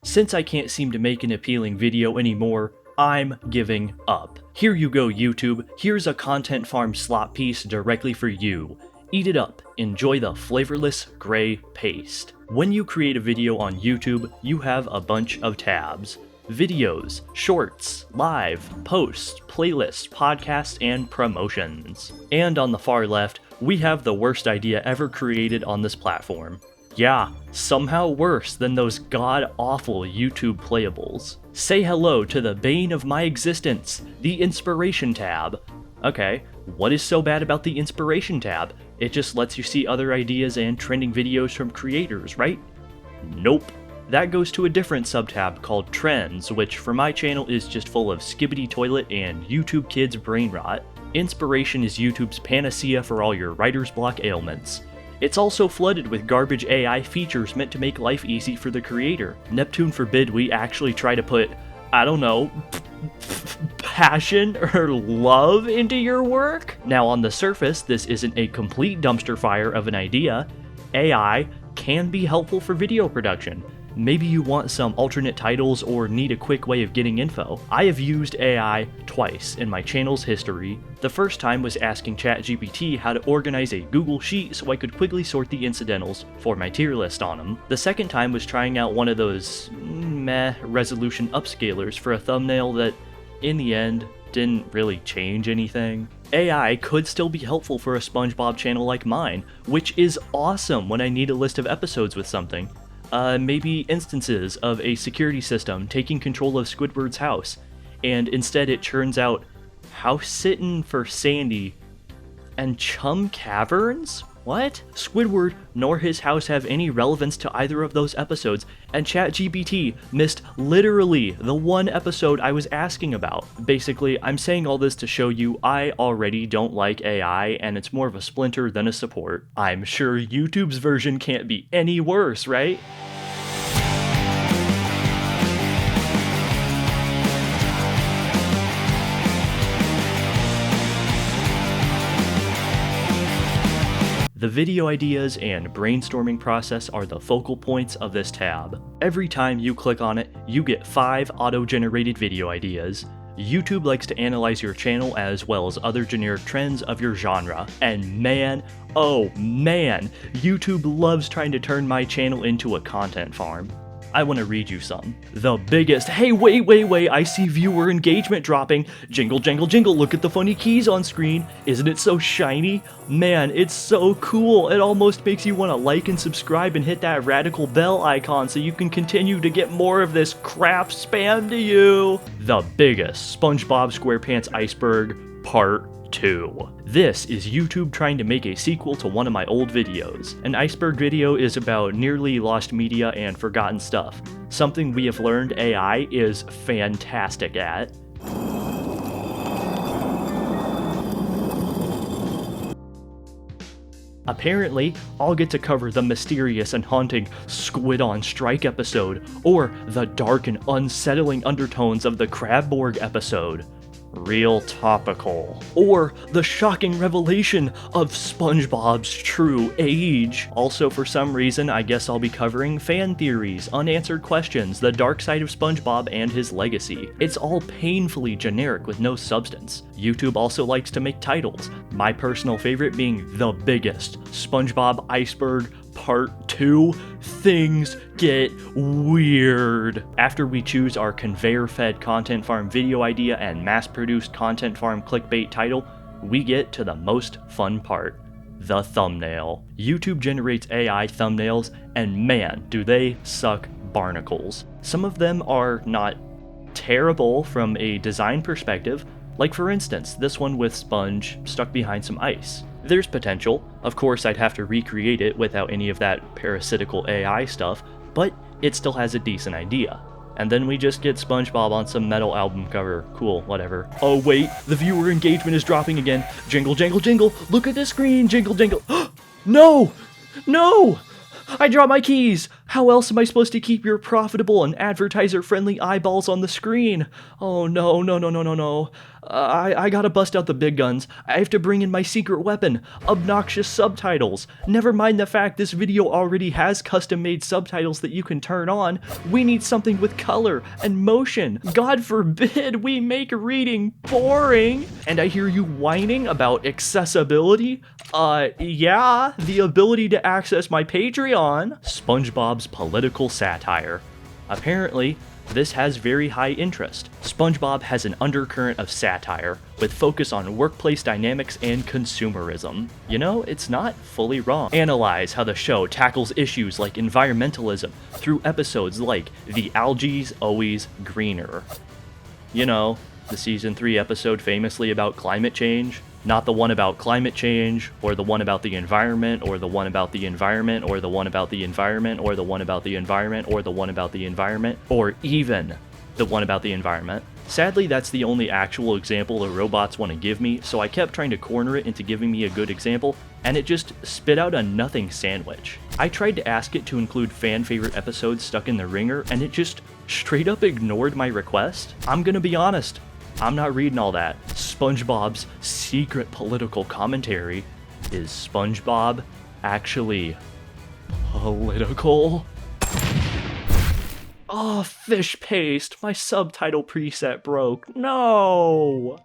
Since I can't seem to make an appealing video anymore, I'm giving up. Here you go, YouTube. Here's a content farm slop piece directly for you. Eat it up. Enjoy the flavorless gray paste. When you create a video on YouTube, you have a bunch of tabs. Videos, shorts, live, posts, playlists, podcasts, and promotions. And on the far left, we have the worst idea ever created on this platform. Yeah, somehow worse than those god-awful YouTube playables. Say hello to the bane of my existence, the Inspiration tab. Okay, what is so bad about the Inspiration tab? It just lets you see other ideas and trending videos from creators, right? Nope. That goes to a different subtab called Trends, which for my channel is just full of skibbity toilet and YouTube kids brain rot. Inspiration is YouTube's panacea for all your writer's block ailments. It's also flooded with garbage AI features meant to make life easy for the creator. Neptune forbid we actually try to put, I don't know, passion or love into your work? Now on the surface, this isn't a complete dumpster fire of an idea. AI can be helpful for video production. Maybe you want some alternate titles or need a quick way of getting info. I have used AI twice in my channel's history. The first time was asking ChatGPT how to organize a Google Sheet so I could quickly sort the incidentals for my tier list on them. The second time was trying out one of those meh resolution upscalers for a thumbnail that, in the end, didn't really change anything. AI could still be helpful for a SpongeBob channel like mine, which is awesome when I need a list of episodes with something. Maybe instances of a security system taking control of Squidward's house, and instead it churns out House Sittin' for Sandy and Chum Caverns? What? Squidward nor his house have any relevance to either of those episodes, and ChatGPT missed literally the one episode I was asking about. Basically, I'm saying all this to show you I already don't like AI, and it's more of a splinter than a support. I'm sure YouTube's version can't be any worse, right? The video ideas and brainstorming process are the focal points of this tab. Every time you click on it, you get 5 auto-generated video ideas. YouTube likes to analyze your channel as well as other generic trends of your genre. And man, oh man, YouTube loves trying to turn my channel into a content farm. I want to read you some. The biggest, hey wait, I see viewer engagement dropping. Jingle jangle jingle, look at the funny keys on screen. Isn't it so shiny? Man, it's so cool. It almost makes you want to like and subscribe and hit that radical bell icon so you can continue to get more of this crap spam to you. The biggest, SpongeBob SquarePants Iceberg Part 2. This is YouTube trying to make a sequel to one of my old videos. An iceberg video is about nearly lost media and forgotten stuff, something we have learned AI is fantastic at. Apparently, I'll get to cover the mysterious and haunting Squid on Strike episode, or the dark and unsettling undertones of the Crabborg episode. Real topical. Or the shocking revelation of SpongeBob's true age. Also, for some reason, I guess I'll be covering fan theories, unanswered questions, the dark side of SpongeBob, and his legacy. It's all painfully generic with no substance. YouTube also likes to make titles, my personal favorite being the biggest, SpongeBob Iceberg Part 2, things get weird. After we choose our conveyor-fed content farm video idea and mass-produced content farm clickbait title, we get to the most fun part, the thumbnail. YouTube generates AI thumbnails, and man, do they suck barnacles. Some of them are not terrible from a design perspective, like for instance, this one with Sponge stuck behind some ice. There's potential. Of course, I'd have to recreate it without any of that parasitical AI stuff, but it still has a decent idea. And then we just get SpongeBob on some metal album cover. Cool, whatever. Oh wait, the viewer engagement is dropping again. Jingle, jangle, jingle. Look at the screen, jingle, jangle. No! No! I dropped my keys! How else am I supposed to keep your profitable and advertiser-friendly eyeballs on the screen? Oh no, no, no, no, no, no. I gotta bust out the big guns. I have to bring in my secret weapon, obnoxious subtitles. Never mind the fact this video already has custom-made subtitles that you can turn on. We need something with color and motion. God forbid we make reading boring. And I hear you whining about accessibility? Yeah, the ability to access my Patreon. SpongeBob's political satire. Apparently, this has very high interest. SpongeBob has an undercurrent of satire, with focus on workplace dynamics and consumerism. You know, it's not fully wrong. Analyze how the show tackles issues like environmentalism through episodes like The Algae's Always Greener. You know, the season 3 episode famously about climate change. Not the one about climate change, or the one about the environment, or the one about the environment, or the one about the environment, or the one about the environment, or the one about the environment, or even the one about the environment. Sadly, that's the only actual example the robots want to give me, so I kept trying to corner it into giving me a good example, and it just spit out a nothing sandwich. I tried to ask it to include fan favorite episodes stuck in the ringer, and it just straight up ignored my request. I'm gonna be honest. I'm not reading all that. SpongeBob's secret political commentary. Is SpongeBob actually political? Oh, fish paste. My subtitle preset broke. No!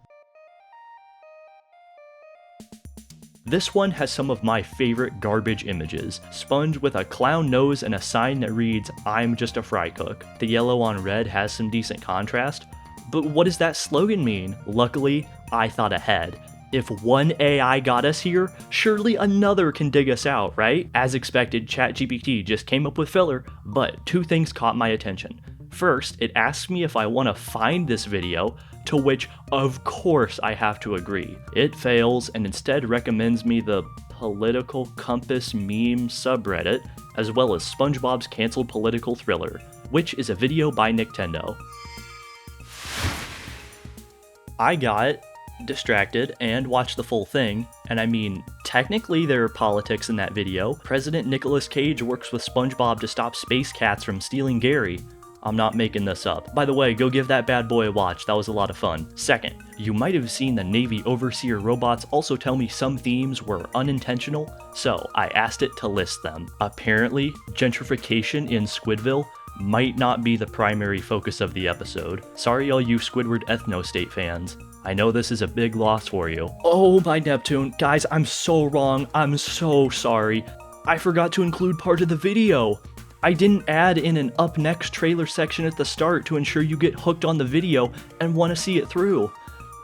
This one has some of my favorite garbage images. Sponge with a clown nose and a sign that reads, "I'm just a fry cook." The yellow on red has some decent contrast. But what does that slogan mean? Luckily, I thought ahead. If one AI got us here, surely another can dig us out, right? As expected, ChatGPT just came up with filler, but two things caught my attention. First, it asked me if I want to find this video, to which, of course, I have to agree. It fails and instead recommends me the Political Compass meme subreddit, as well as SpongeBob's canceled political thriller, which is a video by Nintendo. I got distracted and watched the full thing, and I mean, technically there are politics in that video. President Nicolas Cage works with SpongeBob to stop space cats from stealing Gary. I'm not making this up. By the way, go give that bad boy a watch, that was a lot of fun. Second, you might have seen the Navy Overseer robots also tell me some themes were unintentional, so I asked it to list them. Apparently, gentrification in Squidville might not be the primary focus of the episode. Sorry all you Squidward Ethno-State fans. I know this is a big loss for you. Oh my Neptune, guys, I'm so wrong. I'm so sorry. I forgot to include part of the video. I didn't add in an up next trailer section at the start to ensure you get hooked on the video and want to see it through.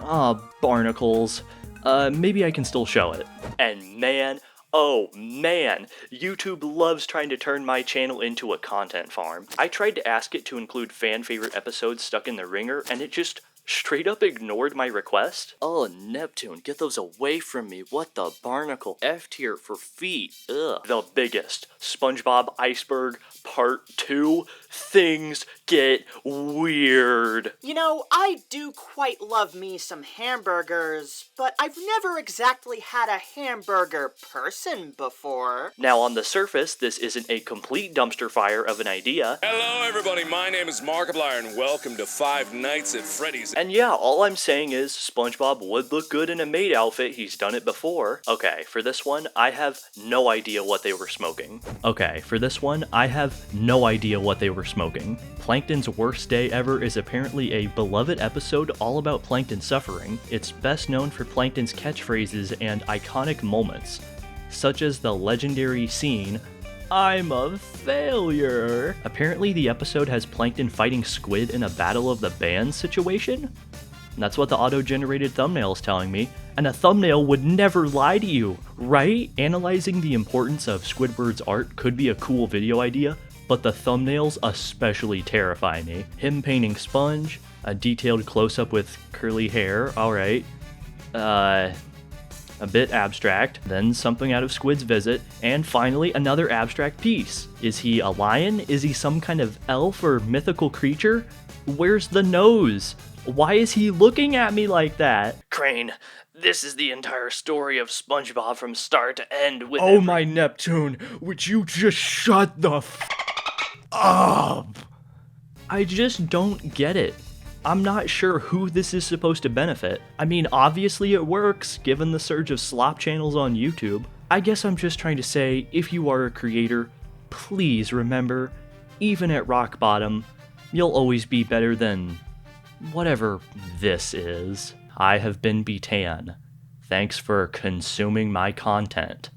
Ah, barnacles. Maybe I can still show it. And man, oh man, YouTube loves trying to turn my channel into a content farm. I tried to ask it to include fan favorite episodes stuck in the ringer, and it just straight up ignored my request. Oh, Neptune, get those away from me. What the barnacle? F tier for feet. Ugh. The biggest SpongeBob iceberg part 2. Things get weird. You know, I do quite love me some hamburgers, but I've never exactly had a hamburger person before. Now, on the surface, this isn't a complete dumpster fire of an idea. Hello, everybody. My name is Markiplier, and welcome to Five Nights at Freddy's. And yeah, all I'm saying is SpongeBob would look good in a maid outfit. He's done it before. Okay, for this one, I have no idea what they were smoking. Plankton's worst day ever is apparently a beloved episode all about Plankton suffering. It's best known for Plankton's catchphrases and iconic moments, such as the legendary scene, "I'm a failure." Apparently the episode has Plankton fighting Squid in a Battle of the Bands situation? That's what the auto-generated thumbnail is telling me, and a thumbnail would never lie to you, right? Analyzing the importance of Squidward's art could be a cool video idea, but the thumbnails especially terrify me. Him painting Sponge, a detailed close-up with curly hair, alright. A bit abstract, then something out of Squid's visit, and finally another abstract piece. Is he a lion? Is he some kind of elf or mythical creature? Where's the nose? Why is he looking at me like that? Crane, this is the entire story of SpongeBob from start to end with Oh my Neptune, would you just shut the f up. I just don't get it. I'm not sure who this is supposed to benefit. I mean, obviously it works, given the surge of slop channels on YouTube. I guess I'm just trying to say, if you are a creator, please remember, even at rock bottom, you'll always be better than whatever this is. I have been btan. Thanks for consuming my content.